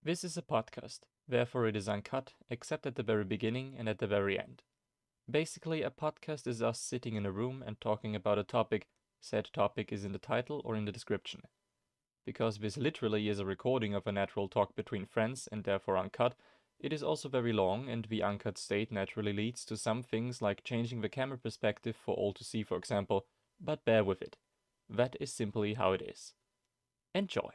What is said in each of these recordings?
This is a podcast, therefore it is uncut, except at the very beginning and at the very end. Basically, a podcast is us sitting in a room and talking about a topic. Said topic is in the title or in the description. Because this literally is a recording of a natural talk between friends and therefore uncut, it is also very long, and the uncut state naturally leads to some things like changing the camera perspective for all to see, for example, but bear with it. That is simply how it is. Enjoy.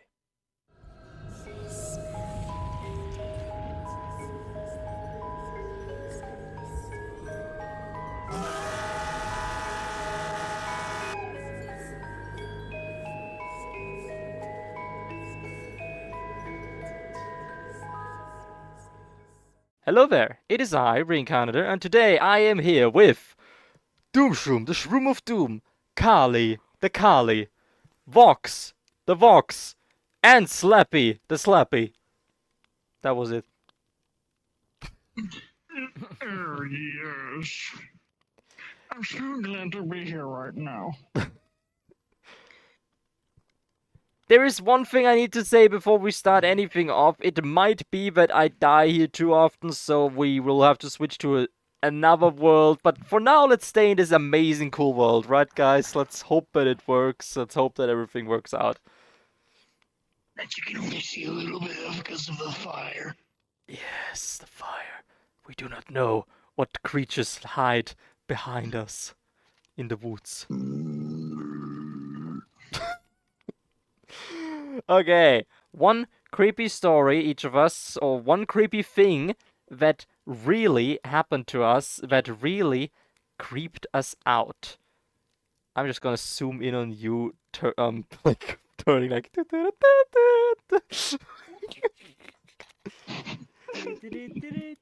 Hello there, it is I, Reincarnator, and today I am here with Domshroom, the Shroom of Doom, Kali, the Kali, Vox, the Vox, and Slappy, the Slappy. That was it. Yes. I'm so glad to be here right now. There is one thing I need to say before we start anything off. It might be that I die here too often, so we will have to switch to another world. But for now, let's stay in this amazing, cool world, right, guys? Let's hope that it works. Let's hope that everything works out. That you can only see a little bit of because of the fire. Yes, the fire. We do not know what creatures hide behind us in the woods. Okay, one creepy story, each of us, or one creepy thing that really happened to us, that really creeped us out. I'm just gonna zoom in on you, like turning like.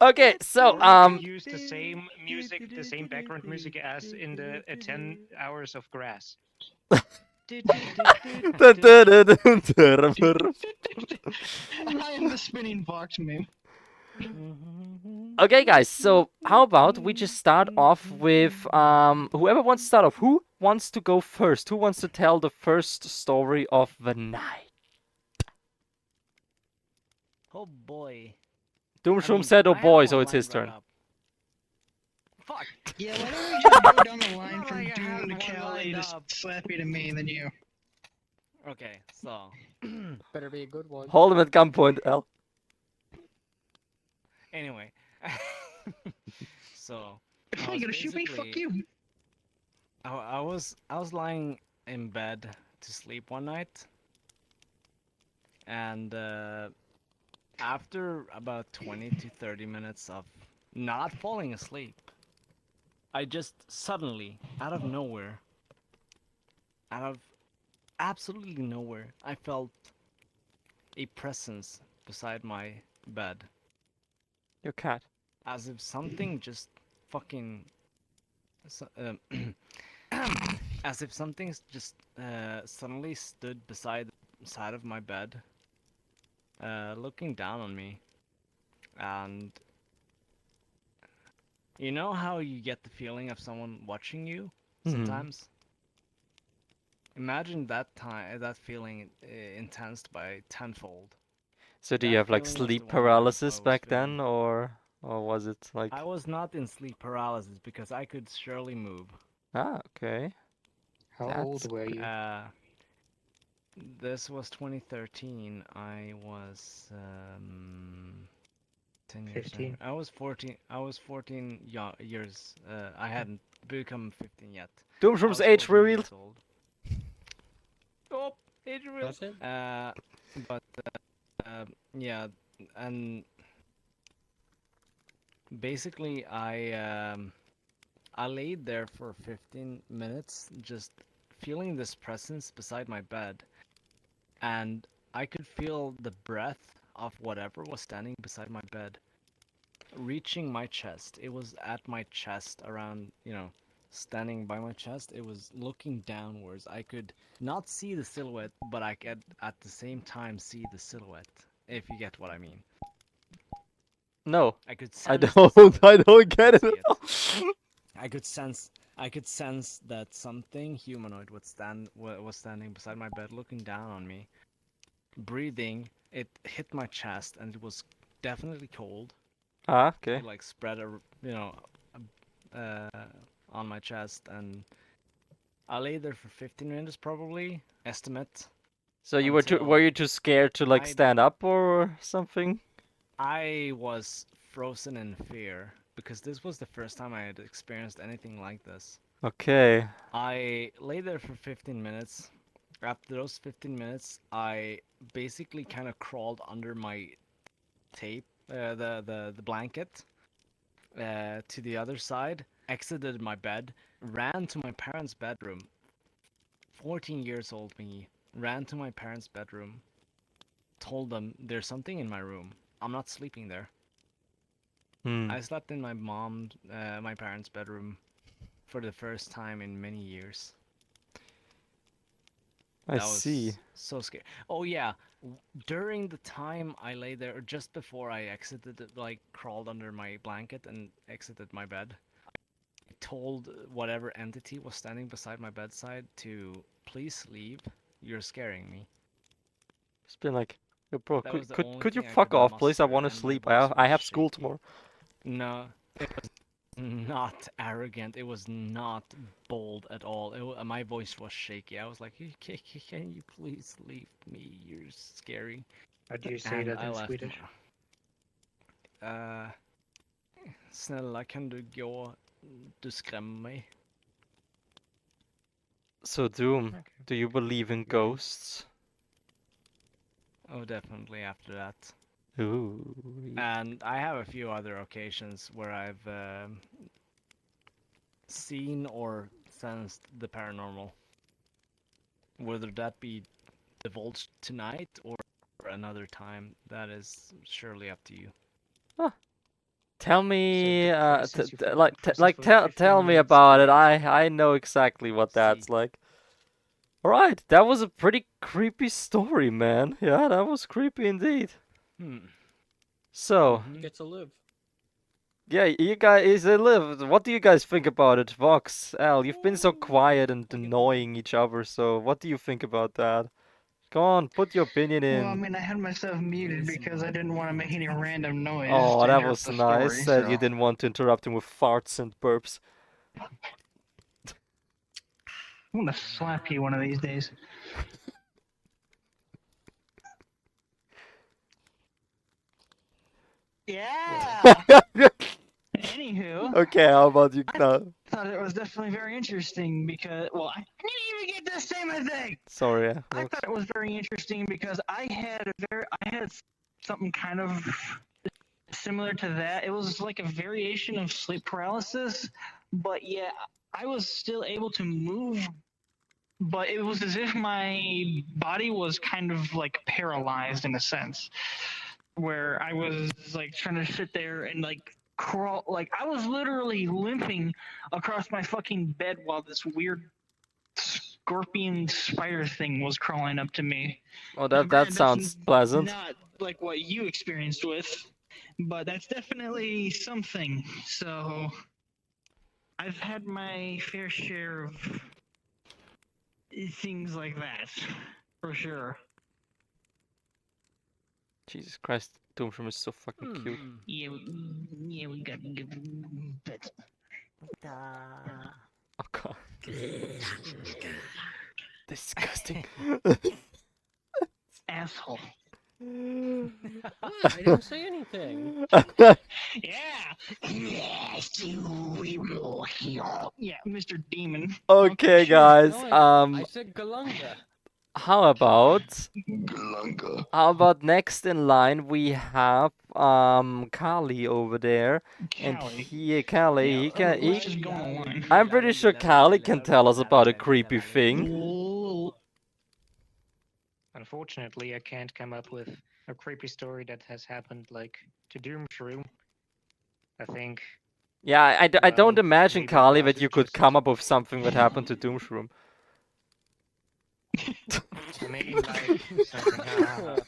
Okay, so use the same music, the same background music as in the 10 hours of grass. I am the spinning box meme. Okay, guys, so how about we just start off with whoever wants to start off. Who wants to go first? Who wants to tell the first story of the night? Oh boy. Doomshroom said, "Oh I have boy," one so it's his lined right turn. up. Fuck. Yeah, why don't we just go down the line Not from like I have Doom to one Callie lined to up. Slappy to me, and then you. Okay, so Better be a good one. Hold him at gunpoint, L. anyway. So If I you was gonna shoot me, fuck basically- you. I was lying in bed to sleep one night, and after about 20 to 30 minutes of not falling asleep, I just suddenly, out of nowhere, out of absolutely nowhere, I felt a presence beside my bed, Your cat. as if something just fucking as if something just suddenly stood beside the side of my bed, looking down on me. And you know how you get the feeling of someone watching you Mhm. sometimes? Imagine that feeling enhanced by tenfold. So do you That have like feeling was sleep the one I paralysis was back feeling. then, or was it like? I was not in sleep paralysis because I could surely move. Ah, okay. How That's old were you? This was 2013. I was 10 years. 15? I was 14. I was 14 years. I hadn't become 15 yet. I Doomshroom's was age 14 revealed. years old. Oh, age revealed. Does it? But yeah, and basically I laid there for 15 minutes just feeling this presence beside my bed, and I could feel the breath of whatever was standing beside my bed reaching my chest. It was at my chest, around, standing by my chest. It was looking downwards. I could not see the silhouette, but I could at the same time see the silhouette, if you get what I mean. No, I could sense I the don't. silhouette. I don't get it. see at it. all. I could sense that something humanoid was standing beside my bed, looking down on me, breathing it hit my chest, and it was definitely cold. Ah, okay. It like spread, uh, on my chest, and I lay there for 15 minutes probably, estimate. So you were until were you too scared to like I- stand up or something? I was frozen in fear because this was the first time I had experienced anything like this. Okay. I lay there for 15 minutes. After those 15 minutes, I basically kind of crawled under my tape, the blanket, to the other side, exited my bed, ran to my parents' bedroom. 14 years old me, ran to my parents' bedroom, told them there's something in my room. I'm not sleeping there. Hmm. I slept in my parents' bedroom for the first time in many years. I That was see. so scary. Oh yeah, during the time I lay there, or just before I exited, like crawled under my blanket and exited my bed, I told whatever entity was standing beside my bedside to please leave. You're scaring me. It's been like, yo, bro, That was the only could you thing I fuck could off, please? I muster, want to and my sleep. voice I was have school shaky. tomorrow. No, it was not arrogant. It was not bold at all. My voice was shaky. I was like, Can you please leave me? You're scary." How do you say And that I in left. Swedish? Snälla, kan du gå? Du skrämmer mig. So Doom, Okay. do you believe in ghosts? Oh, definitely after that. Ooh. And I have a few other occasions where I've seen or sensed the paranormal. Whether that be divulged tonight or another time, that is surely up to you. Tell me, for instance, you felt like, the presence like, for tell 15 me minutes about it. straight. I know exactly what that's See. like. All right, that was a pretty creepy story, man. Yeah, that was creepy indeed. So, Mhm. Get to live. yeah, you guys, Liv, what do you guys think about it? Vox, Al, you've been so quiet and annoying each other, so what do you think about that? Go on, put your opinion Well, I in. mean, I had myself muted because I didn't want to make any random noise Oh, to that interrupt was the nice. story. Said you So didn't want to interrupt him with farts and burps. I'm gonna slap you one of these days. Yeah. Anywho, Okay, how about you now? I thought it was definitely very interesting because, well, I didn't even get to say my thing. Sorry, I Vox. thought it was very interesting because I had something kind of similar to that. It was like a variation of sleep paralysis, but yeah, I was still able to move, but it was as if my body was kind of like paralyzed in a sense, where I was like trying to sit there and like crawl, like I was literally limping across my fucking bed while this weird scorpion spider thing was crawling up to me. Oh, Now, that granted, sounds that's pleasant. not like what you experienced with, but that's definitely something. So I've had my fair share of things like that, for sure. Jesus Christ, Domshroom is so fucking cute. Yeah, we got good bits. Oh god. Disgusting. Asshole. I didn't say anything. Yeah. Yes, we will heal. Yeah, Mr. Demon. Okay, sure. guys. No, I said Galunga. How about Glunga. next in line we have Kali over there, and Callie. Kali, Yeah, he let's just go online. I'm pretty sure Kali can tell us about a creepy thing. Well, Unfortunately, I can't come up with a creepy story that has happened like to Domshroom. I think Yeah, I don't Well, imagine, maybe Kali, yours that is you could just- come up with something that happened to Doomshroom. I mean, like something.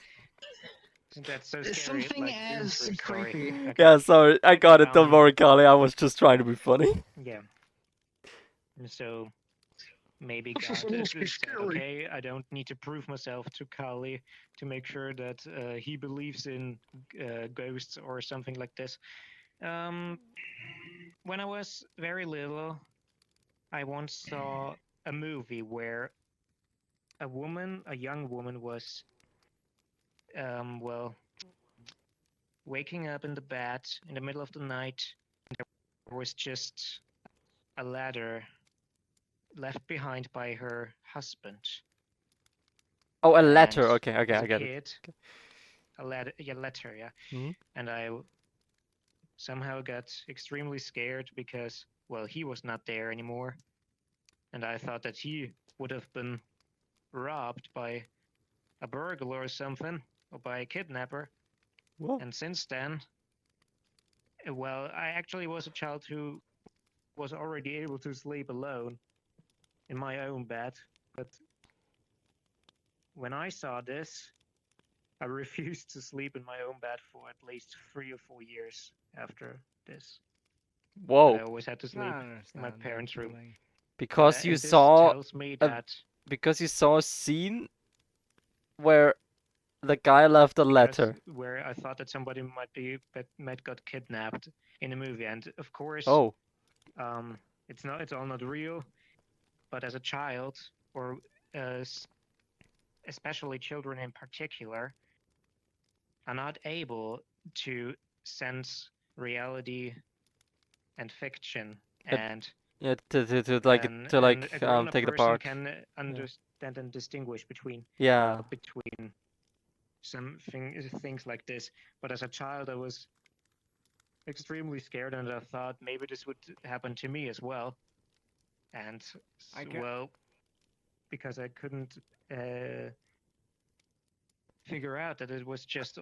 That's so scary. something like as Doomshroom story. creepy. Okay. Yeah, sorry, I got it. Don't Um, worry, Kali. I was just trying to be funny. Yeah. So maybe This is God supposed to be said, scary. okay, I don't need to prove myself to Kali to make sure that he believes in ghosts or something like this. When I was very little, I once saw a movie where a young woman was, well, waking up in the bed in the middle of the night. There was just a ladder left behind by her husband. Oh, a And letter. Okay, as I a get it. kid, a letter, yeah. Mhm. And I somehow got extremely scared because, well, he was not there anymore. And I thought that he would have been robbed by a burglar or something, or by a kidnapper. Whoa. And since then, well, I actually was a child who was already able to sleep alone in my own bed. But when I saw this, I refused to sleep in my own bed for at least 3 or 4 years after this. I Whoa. always had to I sleep in understand my that parents' room. feeling. Because you And this saw tells me a that because you saw a scene where the guy left a letter. where I thought that somebody might got kidnapped in a movie, and of course, Oh. it's all not real. But as a child, or especially children in particular, are not able to sense reality and fiction, and Yeah, to like a grown-up take it person apart. can understand and distinguish Yeah. between things like this. But as a child, I was extremely scared, and I thought maybe this would happen to me as well. And well, because I couldn't figure out that it was just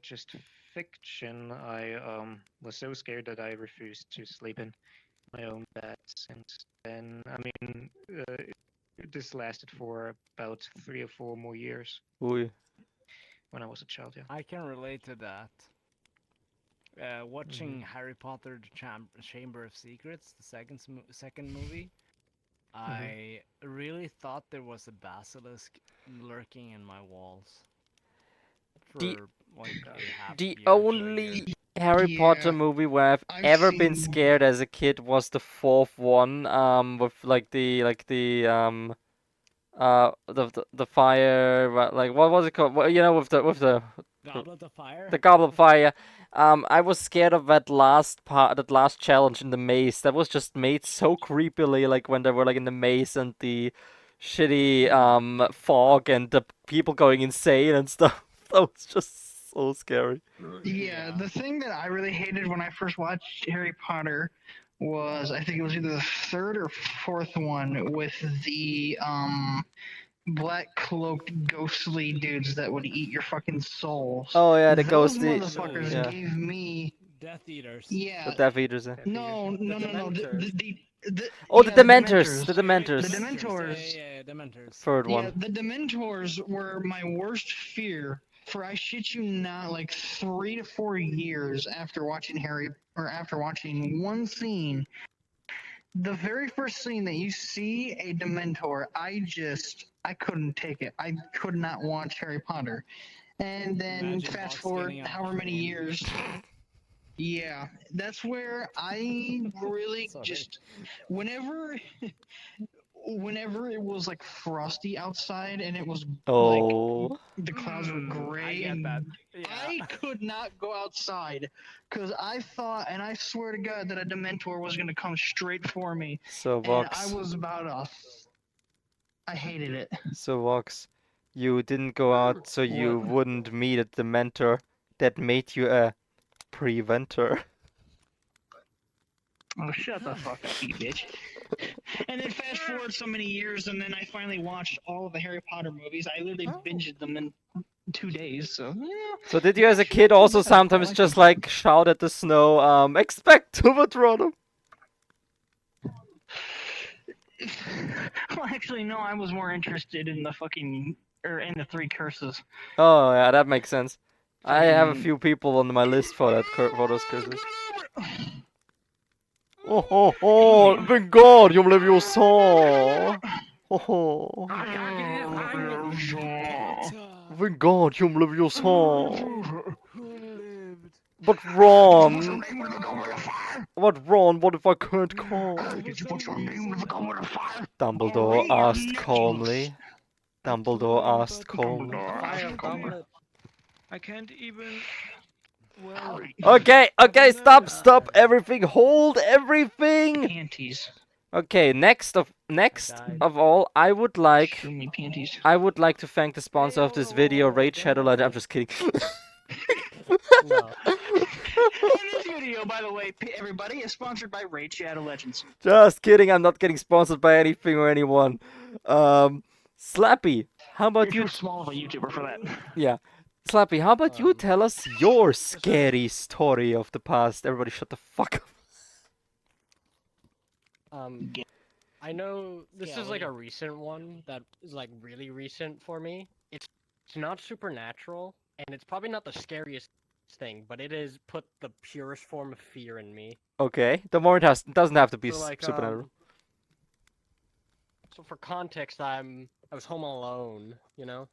just fiction, I was so scared that I refused to sleep in my own bed. Since then, I mean, this lasted for about 3 or 4 more years Ooh. when I was a child. Yeah. I can relate to that. Watching Harry Potter: The Chamber of Secrets, the second movie, I really thought there was a basilisk lurking in my walls The for like a half the year to a only year. Harry Potter Yeah, movie where I've I've ever been seen. scared as a kid was the fourth one. With the fire. Like what was it called? Well, you know, with the Goblet of Fire? the Goblet of Fire. I was scared of that last part, that last challenge in the maze. That was just made so creepily, like when they were like in the maze and the shitty fog and the people going insane and stuff. That was just so scary. Yeah, the thing that I really hated when I first watched Harry Potter was, I think it was either the third or fourth one with the black cloaked ghostly dudes that would eat your fucking souls. Oh yeah, the Those ghosty. motherfuckers Yeah, gave me, Death Eaters. the yeah. Death Eaters. Yeah. No, The no, no, no. Dementors. Oh, the Yeah, the Dementors. The Dementors. Dementors. The Dementors. Yeah, Dementors. Third Yeah, one. the Dementors were my worst fear for, I shit you not, like 3 to 4 years after watching after watching one scene. The very first scene that you see a Dementor, I couldn't take it. I could not watch Harry Potter. And then Magic fast box forward getting off however many frame. years. Yeah, that's where I really Sorry. just whenever whenever it was like frosty outside and it was like Oh. the clouds were I gray get and that. Yeah. I could not go outside because I thought, and I swear to God, that a Dementor was gonna come straight for me, So and I Vox. was about to. I hated it. So Vox. You didn't go out so you What? wouldn't meet a Dementor that made you a preventer. Oh, shut the fuck up, you bitch. And then fast forward so many years, and then I finally watched all of the Harry Potter movies. I literally binged them in 2 days. So yeah. So did you as a Actually, kid not too also bad. I sometimes like just them. like shout at the snow, expect Overtrodum? Well, actually, no. I was more interested in the fucking in the three curses. Oh yeah, that makes sense. I have a Fucking. few people on my list for that for those curses. Oh, Wingardium Leviosa! Oh, Wingardium Leviosa! Who lived? But Ron, what if I can't call? Dumbledore asked calmly. Dumbledore asked calmly. Fire goblet. I can't even. Well. Okay, But stop, no. everything, hold everything. Panties. Okay, next died. of all, I would like Shroomy panties. to thank the sponsor of this video, Raid Shadow Legend. I'm just kidding. No. And this video, by the way, everybody, is sponsored by Raid Shadow Legends. Just kidding. I'm not getting sponsored by anything or anyone. Slappy, how about You're you? too small of a YouTuber for that. Yeah. Slappy, how about you tell us your scary story of the past? Everybody shut the fuck up. I know this is like Scary. a recent one that is like really recent for me. It's not supernatural, and it's probably not the scariest thing, but it has put the purest form of fear in me. Okay, the more doesn't have to be So like supernatural. So for context, I was home alone, you know?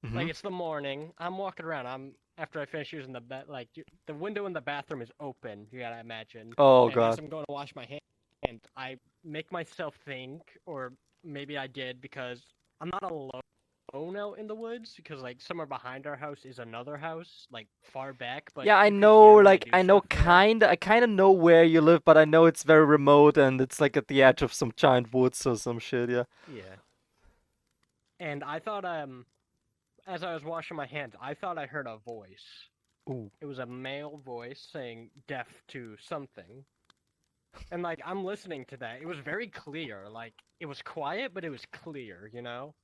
Mhm. Like it's the morning, I'm walking around, after I finish using the bed, like the window in the bathroom is open, you gotta imagine. Oh And god. as I'm going to wash my hands, and I make myself think, or maybe I did because I'm not alone out in the woods, because like somewhere behind our house is another house, like far back. But Yeah, I you could know, hear when like, do I know stuff there. I kinda know where you live, but I know it's very remote and it's like at the edge of some giant woods or some shit, yeah. Yeah. And I thought, as I was washing my hands, I thought I heard a voice. Ooh. It was a male voice saying deaf to something. And like I'm listening to that. It was very clear. Like it was quiet, but it was clear, you know?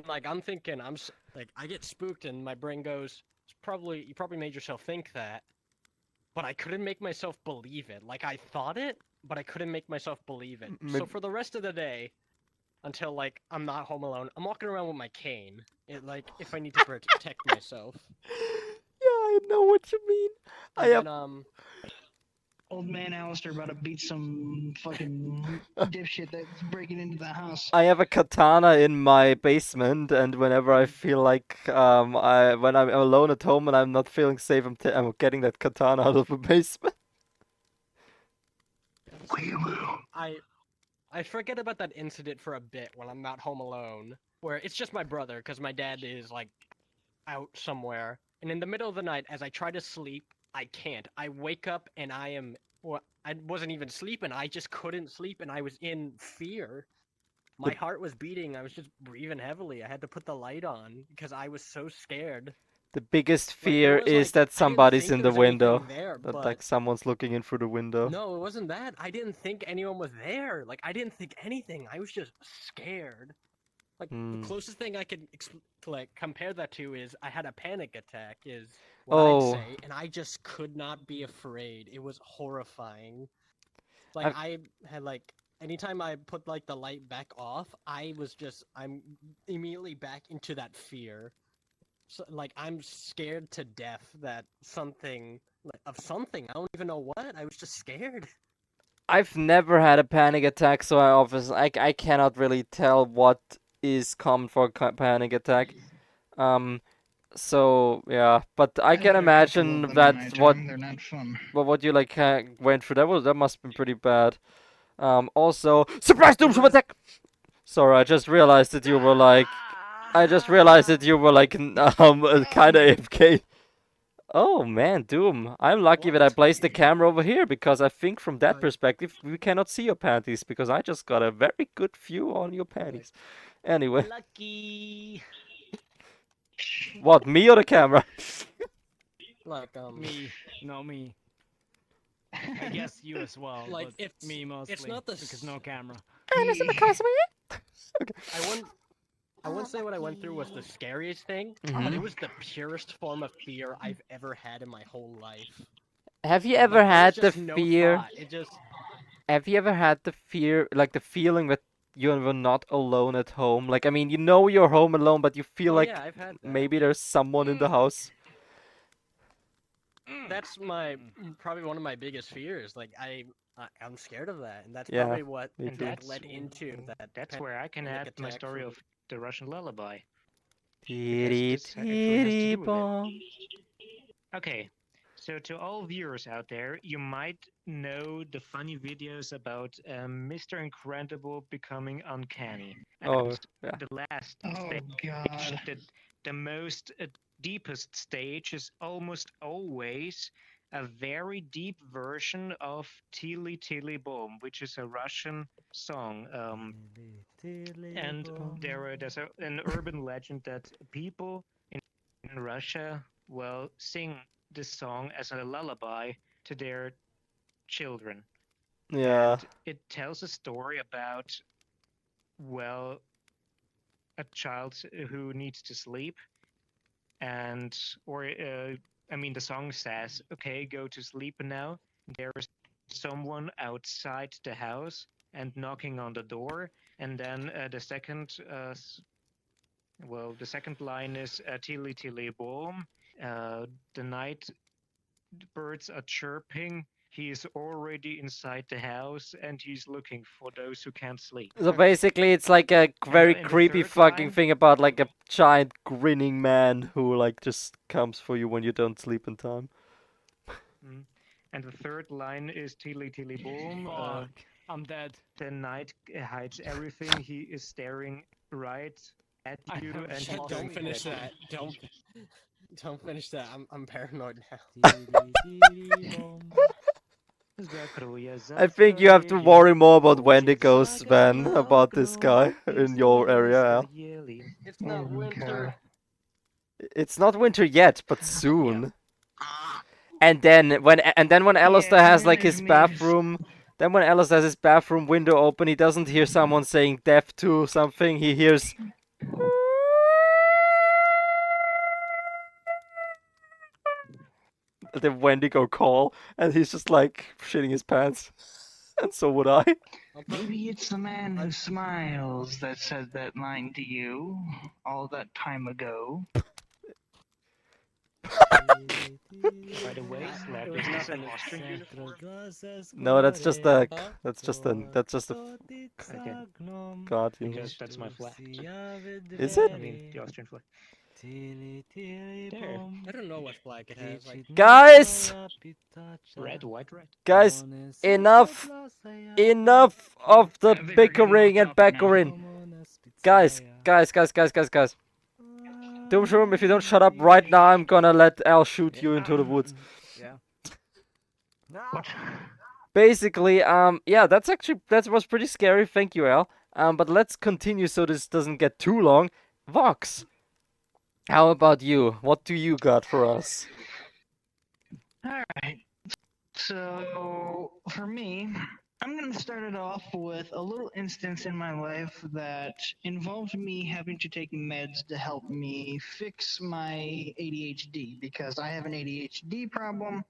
Like I'm thinking like I get spooked and my brain goes, you probably made yourself think that. But I couldn't make myself believe it. Like I thought it, but I couldn't make myself believe it. So for the rest of the day, until like I'm not home alone, I'm walking around with my cane. Like if I need to protect myself. Yeah, I know what you mean. I And have then, Old man Alistair about to beat some fucking dipshit that's breaking into the house. I have a katana in my basement, and whenever I feel like when I'm alone at home and I'm not feeling safe, I'm getting that katana out of the basement. I forget about that incident for a bit when I'm not home alone, where it's just my brother, because my dad is like out somewhere, and in the middle of the night, as I try to sleep, I can't. I wake up and I wasn't even sleeping. I just couldn't sleep, and I was in fear. My heart was beating. I was just breathing heavily. I had to put the light on because I was so scared. The biggest Like, fear there was, is like, that I didn't somebody's think in there the was anything window. there, That but like someone's looking in through the window. no, it wasn't that. I didn't think anyone was there. Like I didn't think anything. I was just scared. Like the closest thing I could like compare that to is I had a panic attack. Is what Oh. I'd say, and I just could not be afraid. It was horrifying. Like I had like anytime I put like the light back off, I'm immediately back into that fear. So, like I'm scared to death that something of something. I don't even know what. I was just scared. I've never had a panic attack, so I cannot really tell what is common for a panic attack. So yeah, but I can There are a couple of imagine them in that my what town. They're not fun. what you like went through that must have been pretty bad. Also, surprise Domshroom attack. Sorry, I just realized that you were like, kind of AFK. Oh man, Doom. I'm lucky that I placed the camera over here because I think from that perspective we cannot see your panties because I just got a very good view on your panties. Anyway, Lucky. what, me or the camera? Like Me, no me. I guess you as well, like but it's me mostly. not the because no camera. I wouldn't say what I went through was the scariest thing, but it was the purest form of fear I've ever had in my whole life. Have you Like, ever there was had the just no fear? thought. It just Have you ever had the fear, like the feeling that you were not alone at home? Like, I mean, you know you're home alone, but you feel oh like yeah, I've had that. maybe there's someone in the house. that's my probably one of my biggest fears. Like I'm scared of that, and that's Yeah, probably what me And too. like, led into that. That's where I can panic add my attack story from- of the Russian lullaby. Titty, this actually has to titty, do with it. bom. Okay, so to all viewers out there, you might know the funny videos about Mr. Incredible becoming uncanny. Oh, And yeah. the last Oh stage, God. the most deepest stage is almost always a very deep version of Tili Tili Bom, which is a Russian song. And there's an urban legend that people in Russia will sing this song as a lullaby to their children. Yeah. And it tells a story about, well, a child who needs to sleep. And, the song says, okay, go to sleep now. There is someone outside the house and knocking on the door. And then the second line is Tili Tili Boom. The night birds are chirping. He is already inside the house and he's looking for those who can't sleep. So basically, it's like a very in the creepy third fucking line- thing about like a giant grinning man who like just comes for you when you don't sleep in time. Mm. And the third line is Tili Tili Boom. Fuck. I'm dead. The night hides everything. He is staring right at I you have and he shut Don't Don't finish finish that. Don't finish that. I'm paranoid now. I think you have to worry more about Wendigos, Sven, about this guy in your area. It's not winter. It's not winter yet, but soon. And then when Alistair has like his bathroom, then when Alistair has his bathroom window open, he doesn't hear someone saying death to something. He hears the Wendigo call, and he's just like shitting his pants. And so would I. Maybe it's the man who smiles that said that line to you all that time ago. By the way, Slappy, is this an Austrian uniform? No, that's just a Huh? that's just a Okay, god. because that's my flag. Is it? I mean, the Austrian flag. There. I don't know what flag it has. Like, Guys, Red, white, red. guys, enough of the They're bickering getting and worked up now. bickering. Guys. Domshroom, if you don't shut up right now, I'm gonna let Al shoot you into the woods. Yeah. What? Basically, yeah, that was pretty scary. Thank you, Al. But let's continue so this doesn't get too long. Vox, how about you? What do you got for us? Alright. So, for me, I'm going to start it off with a little instance in my life that involved me having to take meds to help me fix my ADHD because I have an ADHD problem,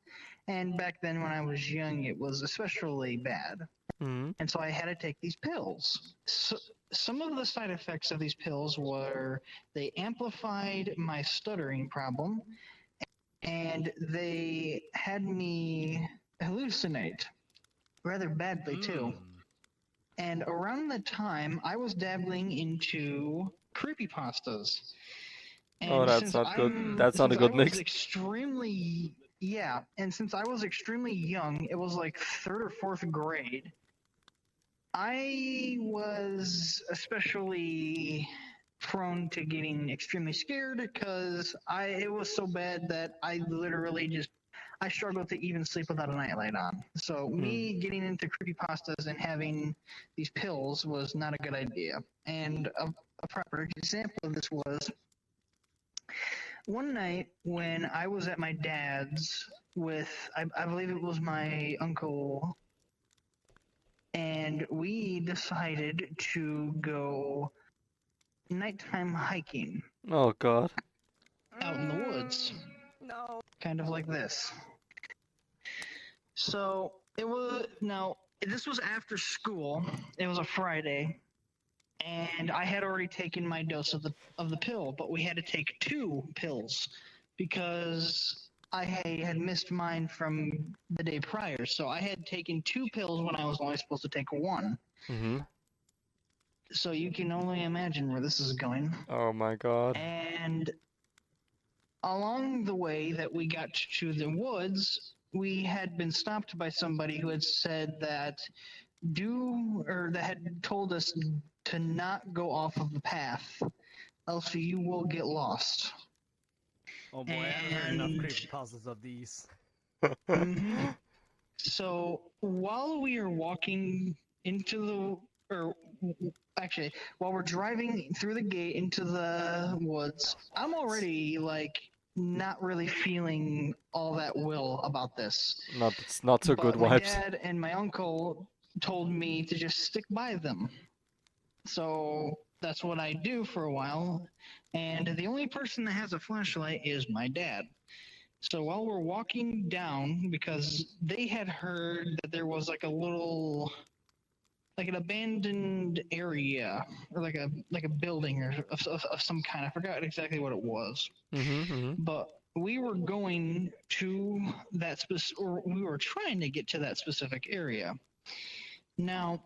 and back then when I was young, it was especially bad. Hmm. And so I had to take these pills. So, some of the side effects of these pills were they amplified my stuttering problem and they had me hallucinate rather badly too. And around the time, I was dabbling into creepypastas. Oh, that's since not good. I'm- That's not a since good I was mix. Extremely, yeah. And since I was extremely young, it was like third or fourth grade. I was especially prone to getting extremely scared because it was so bad that I literally I struggled to even sleep without a nightlight on. So me getting into creepypastas and having these pills was not a good idea. And a proper example of this was one night when I was at my dad's with, I believe it was my uncle, and we decided to go nighttime hiking Oh god. out in the woods. no. Kind of like this. So this was after school. It was a Friday, and I had already taken my dose of the pill, but we had to take 2 pills because I had missed mine from the day prior, so I had taken 2 pills when I was only supposed to take 1. Mm-hmm. So you can only imagine where this is going. Oh my god. And along the way that we got to the woods, we had been stopped by somebody who had said that that had told us to not go off of the path, else you will get lost. Oh boy, I've heard enough And creepypastas of these. mhm. So while we are walking into actually, while we're driving through the gate into the woods, I'm already like not really feeling all that well about this. It's not so good But my vibes. dad and my uncle told me to just stick by them. So that's what I do for a while. And the only person that has a flashlight is my dad. So while we're walking down, because they had heard that there was like a little, like an abandoned area, or like a building or of some kind. I forgot exactly what it was, Mm-hmm, mm-hmm. but we were going to or we were trying to get to that specific area. Now,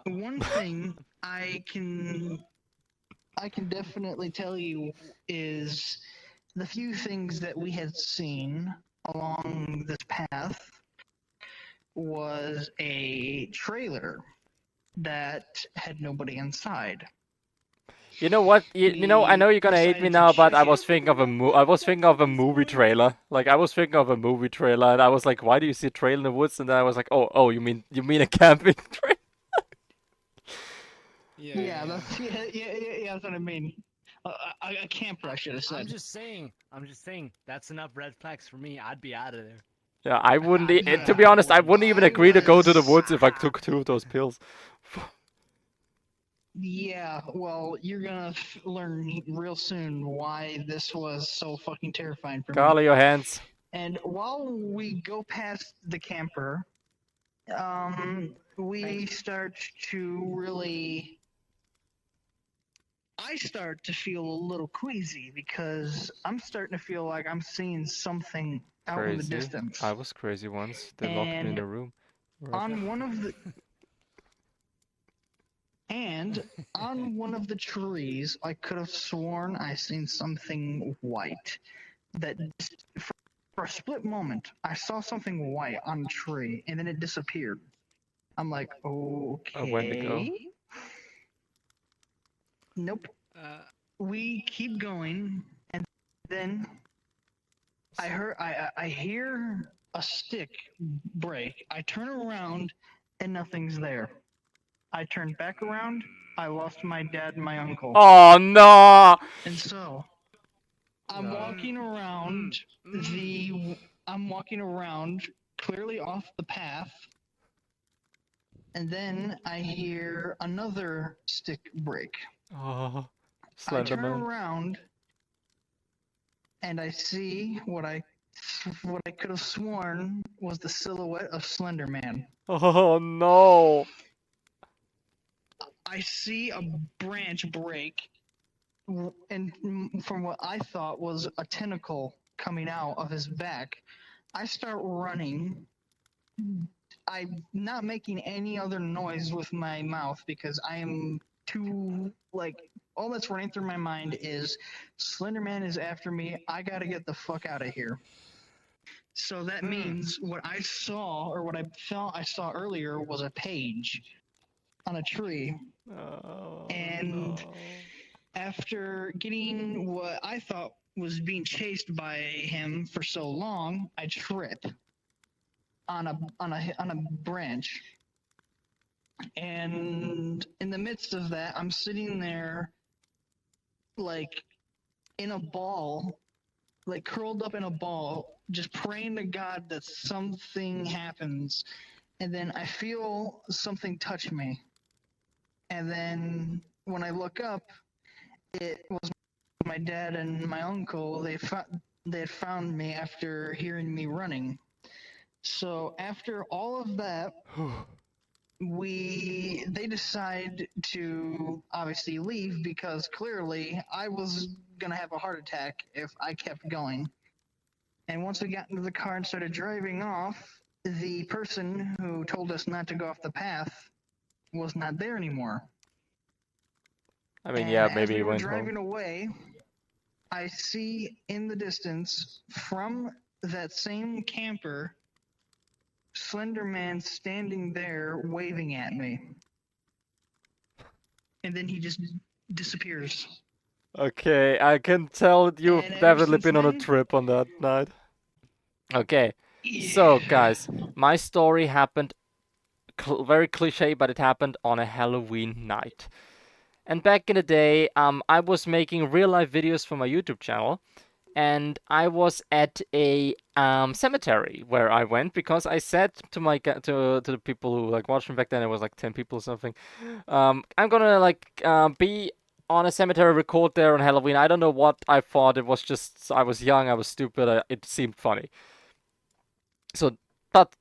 one thing I can definitely tell you is the few things that we had seen along this path was a trailer that had nobody inside. You know what? You know, I know you're gonna hate me Decided to now, but I check was it. thinking of I was thinking of a movie trailer. Like I was thinking of a movie trailer, and I was like, "Why do you see a trail in the woods?" And then I was like, "Oh, you mean a camping trailer?" Yeah, that's what I mean. A camper, I should have said. I'm just saying, that's enough red flags for me. I'd be out of there. Yeah, I wouldn't. To be Yeah, honest, I wouldn't even I agree to go to the was. woods if I took 2 of those pills. Yeah, well, you're gonna learn real soon why this was so fucking terrifying for me. Carla, your hands. And while we go past the camper, we start to really. I start to feel a little queasy because I'm starting to feel like I'm seeing something out in the Crazy. distance. I was crazy once. They locked me in And a room. Right. on one of the and on one of the trees, I could have sworn I seen something white. That for a split moment, I saw something white on a tree, and then it disappeared. I'm like, A Wendigo. okay. Nope. We keep going, and then I hear a stick break. I turn around, and nothing's there. I turn back around. I lost my dad and my uncle. Oh no! And so I'm No. walking around I'm walking around clearly off the path, and then I hear another stick break. Oh, I turn Slenderman. around and I see what I could have sworn was the silhouette of Slender Man. Oh no! I see a branch break, and from what I thought was a tentacle coming out of his back, I start running. I'm not making any other noise with my mouth because I am too, like, all that's running through my mind is Slenderman is after me. I gotta get the fuck out of here. So that means what I saw, or what I thought I saw earlier, was a page on a tree. Oh, And no. after getting what I thought was being chased by him for so long, I trip on a branch. And in the midst of that, I'm sitting there like in a ball, like curled up in a ball, just praying to God that something happens. And then I feel something touch me. And then when I look up, it was my dad and my uncle. They had found me after hearing me running. So after all of that, they decide to obviously leave because clearly I was gonna have a heart attack if I kept going. And once we got into the car and started driving off, the person who told us not to go off the path was not there anymore. I mean, And yeah, as maybe we he were went driving home. away, I see in the distance from that same camper, Slender Man standing there waving at me. And then he just disappears. Okay, I can tell you've And ever definitely since been on a then, trip on that night. Okay, so guys, my story happened very cliche, but it happened on a Halloween night. And back in the day, I was making real life videos for my YouTube channel, and I was at a cemetery where I went because I said to my to the people who like watched me back then, it was like 10 people or something. I'm gonna like be on a cemetery, record there on Halloween. I don't know what I thought. It was just I was young, I was stupid. It seemed funny. So, but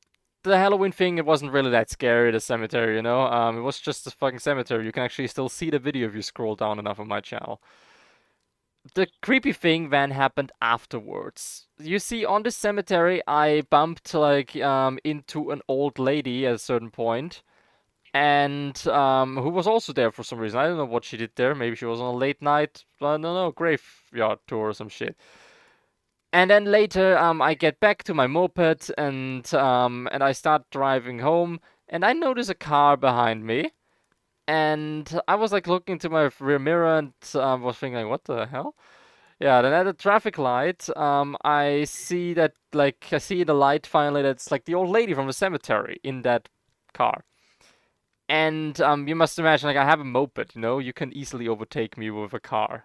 the Halloween thing, it wasn't really that scary. The cemetery, you know. It was just a fucking cemetery. You can actually still see the video if you scroll down enough on my channel. The creepy thing then happened afterwards. You see, on the cemetery, I bumped like into an old lady at a certain point, and who was also there for some reason. I don't know what she did there. Maybe she was on a late night, I don't know, graveyard tour or some shit. And then later, I get back to my moped and I start driving home, and I notice a car behind me, and I was like looking into my rear mirror and was thinking, like, what the hell? Yeah, then at the traffic light, I see that, like, I see the light finally that's like the old lady from the cemetery in that car. And you must imagine, like, I have a moped, you know, you can easily overtake me with a car.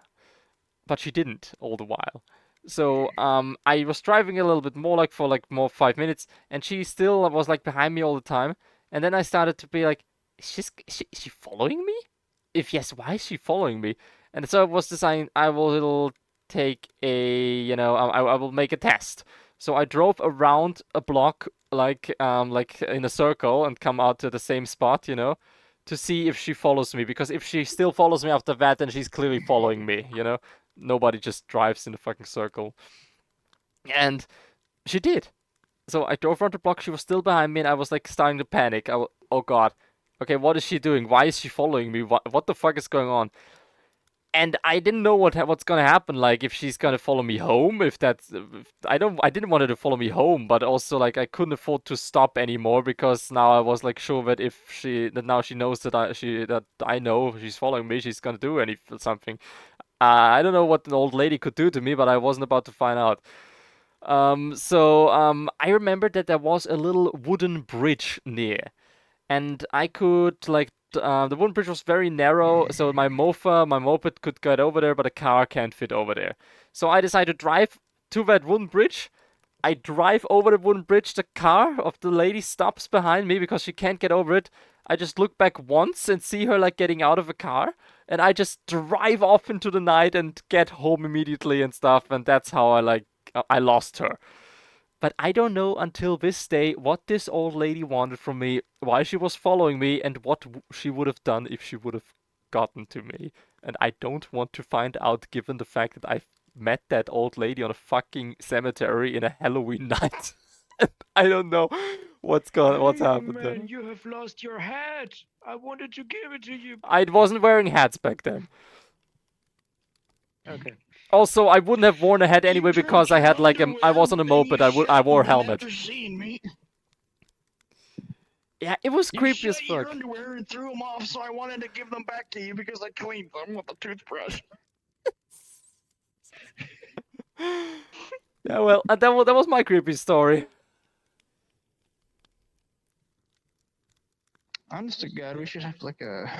But she didn't all the while. So I was driving a little bit more, like for like more 5 minutes, and she still was like behind me all the time. And then I started to be like, is she following me? If yes, why is she following me? And so I was deciding I will take a, you know, I will make a test. So I drove around a block like in a circle and come out to the same spot, you know, to see if she follows me. Because if she still follows me after that, then she's clearly following me, you know. Nobody just drives in a fucking circle. And she did. So I drove around the block. She was still behind me, and I was like starting to panic. Oh god, okay, what is she doing? Why is she following me? What the fuck is going on? And I didn't know what's gonna happen. Like if she's gonna follow me home. I didn't want her to follow me home, but also like I couldn't afford to stop anymore because now I was like sure that that now she knows that I know she's following me, she's gonna do something. I don't know what an old lady could do to me, but I wasn't about to find out. I remembered that there was a little wooden bridge near, and I could like the wooden bridge was very narrow, so my moped could get over there, but a car can't fit over there. So I decided to drive to that wooden bridge. I drive over the wooden bridge. The car of the lady stops behind me because she can't get over it. I just look back once and see her like getting out of a car, and I just drive off into the night and get home immediately and stuff. And that's how I lost her. But I don't know until this day what this old lady wanted from me, why she was following me, and what she would have done if she would have gotten to me. And I don't want to find out given the fact that I met that old lady on a fucking cemetery in a Halloween night. I don't know what's happened there. Man, you have lost your hat. I wanted to give it to you. I wasn't wearing hats back then. Okay. Also, I wouldn't have worn a hat anyway because I had I was on a moped. I wore a helmet. Yeah, it was creepy as your fuck. underwear and threw them off, so I wanted to give them back to you because I cleaned them with a toothbrush. Yeah, well, that was my creepy story. Honest to God, we should have like a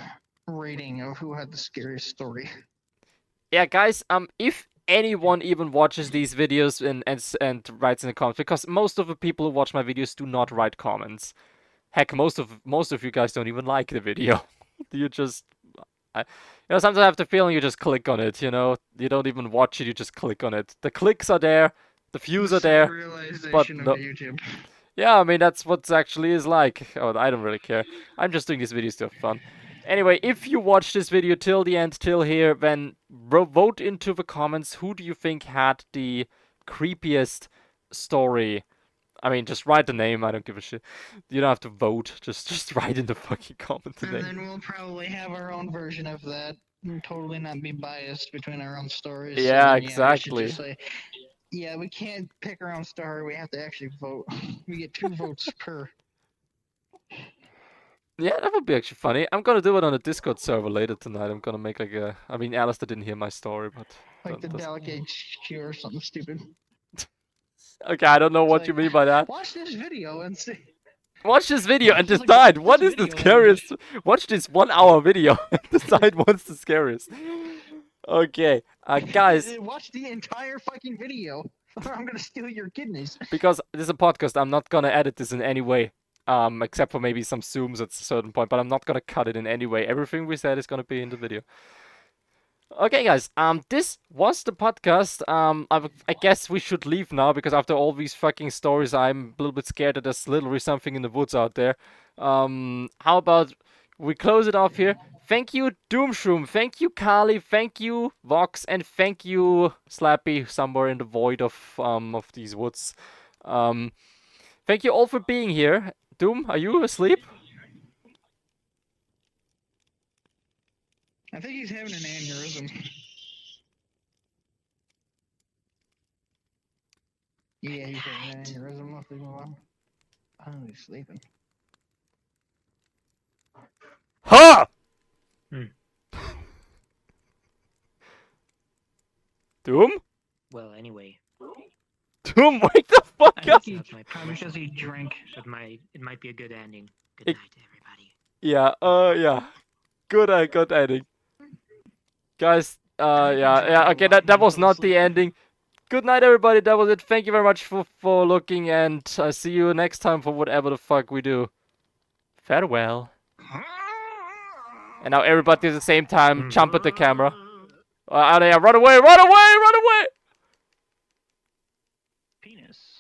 rating of who had the scariest story. Yeah, guys, if anyone even watches these videos and writes in the comments, because most of the people who watch my videos do not write comments. Heck, most of you guys don't even like the video. You just, sometimes I have the feeling you just click on it. You know, you don't even watch it. You just click on it. The clicks are there, the views are there, but no. YouTube. Yeah, I mean that's what it actually is like. Oh, I don't really care. I'm just doing these videos to have fun. Anyway, if you watch this video till the end, till here, then vote into the comments who do you think had the creepiest story, I mean, just write the name. I don't give a shit. You don't have to vote. Just write in the fucking comment the And name. then we'll probably have our own version of that. And totally not be biased between our own stories. Yeah, then, exactly. We should just say, yeah, we can't pick our own story. We have to actually vote. We get 2 votes per. Yeah, that would be actually funny. I'm gonna do it on a Discord server later tonight. I'm gonna make like a. I mean, Alistair didn't hear my story, but. Like the that's- delegate HQ or something stupid. Okay, I don't know what It's you like, mean by that. Watch this video and see. Watch this video and Just like, decide watch what this is the video and- scariest. Watch this 1 hour video and decide what's the scariest. Okay, guys, Watch the entire fucking video, or I'm gonna steal your kidneys. because this is a podcast, I'm not gonna edit this in any way, except for maybe some zooms at a certain point. But I'm not gonna cut it in any way. Everything we said is gonna be in the video. Okay, guys. This was the podcast. I guess we should leave now because after all these fucking stories, I'm a little bit scared that there's literally something in the woods out there. How about we close it off here? Thank you, Domshroom. Thank you, Kali. Thank you, Vox, and thank you, Slappy, somewhere in the void of these woods. Thank you all for being here. Doom, are you asleep? I think he's having an aneurysm. Yeah, he's having an aneurysm. Let's leave him alone. Oh, he's sleeping. Ha! Doom? Well, anyway, Doom, wake the fuck I up! think he probably because he drank. it might be a good ending. Good It- night, everybody. Yeah, good ending. Guys, okay, that was not the ending. Good night, everybody, that was it. Thank you very much for looking, and I see you next time for whatever the fuck we do. Farewell. And now everybody at the same time, jump at the camera. Out there, run away, run away, run away! Penis.